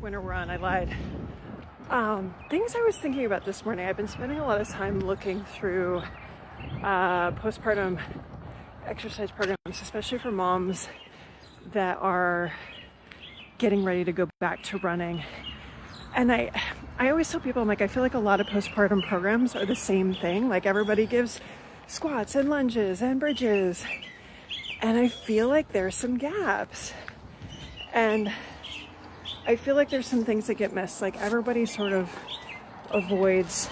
winter run. I lied. Things I was thinking about this morning. I've been spending a lot of time looking through postpartum exercise programs, especially for moms that are getting ready to go back to running. And I always tell people, I'm like, I feel like a lot of postpartum programs are the same thing. Like everybody gives squats and lunges and bridges. And I feel like there's some gaps. And I feel like there's some things that get missed. Like everybody sort of avoids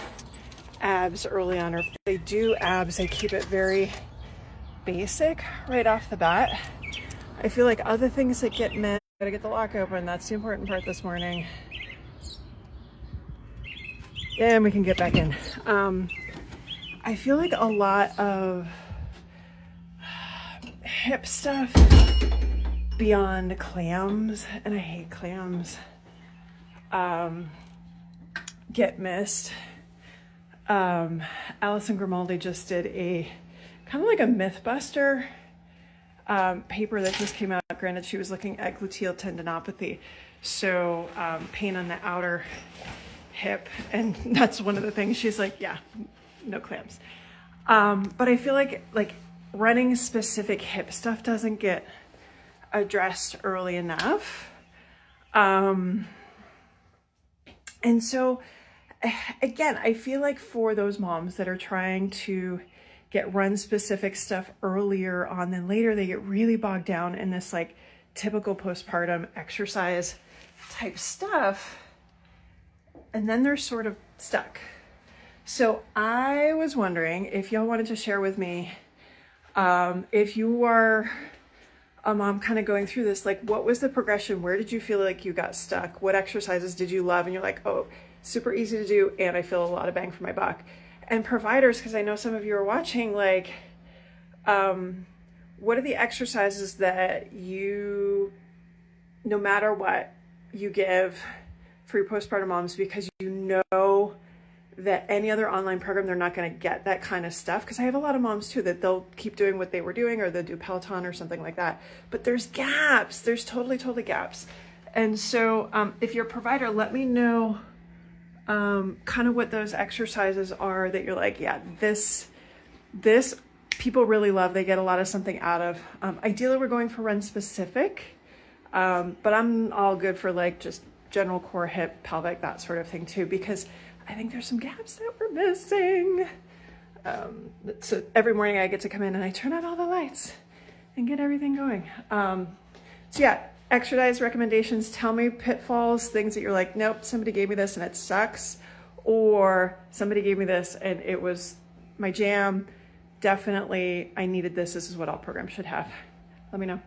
abs early on, or if they do abs, they keep it very basic right off the bat. I feel like other things that get missed, gotta get the lock open. That's the important part this morning. And we can get back in. I feel like a lot of hip stuff beyond clams, and I hate clams, get missed. Alison Grimaldi just did a kind of like a Mythbuster paper that just came out. Granted, she was looking at gluteal tendinopathy, so pain on the outer hip, and that's one of the things she's like, yeah, no clams. But I feel like running specific hip stuff doesn't get addressed early enough. And so again, I feel like for those moms that are trying to get run specific stuff earlier on than later, they get really bogged down in this like typical postpartum exercise type stuff. And then they're sort of stuck. So I was wondering if y'all wanted to share with me, if you are a mom kind of going through this, like what was the progression? Where did you feel like you got stuck? What exercises did you love? And you're like, oh, super easy to do. And I feel a lot of bang for my buck. And providers, because I know some of you are watching, like, what are the exercises that you, no matter what, you give for your postpartum moms, because you know that any other online program, they're not going to get that kind of stuff. Because I have a lot of moms too that they'll keep doing what they were doing, or they'll do Peloton or something like that. But there's gaps. There's totally gaps. And so if you're a provider, let me know kind of what those exercises are that you're like, yeah, this people really love. They get a lot of something out of. Ideally, we're going for run specific, but I'm all good for like just general core, hip, pelvic, that sort of thing too, because I think there's some gaps that we're missing. So every morning I get to come in and I turn on all the lights and get everything going. So yeah, exercise recommendations, tell me pitfalls, things that you're like, nope, somebody gave me this and it sucks, or somebody gave me this and it was my jam. Definitely, I needed this. This is what all programs should have. Let me know.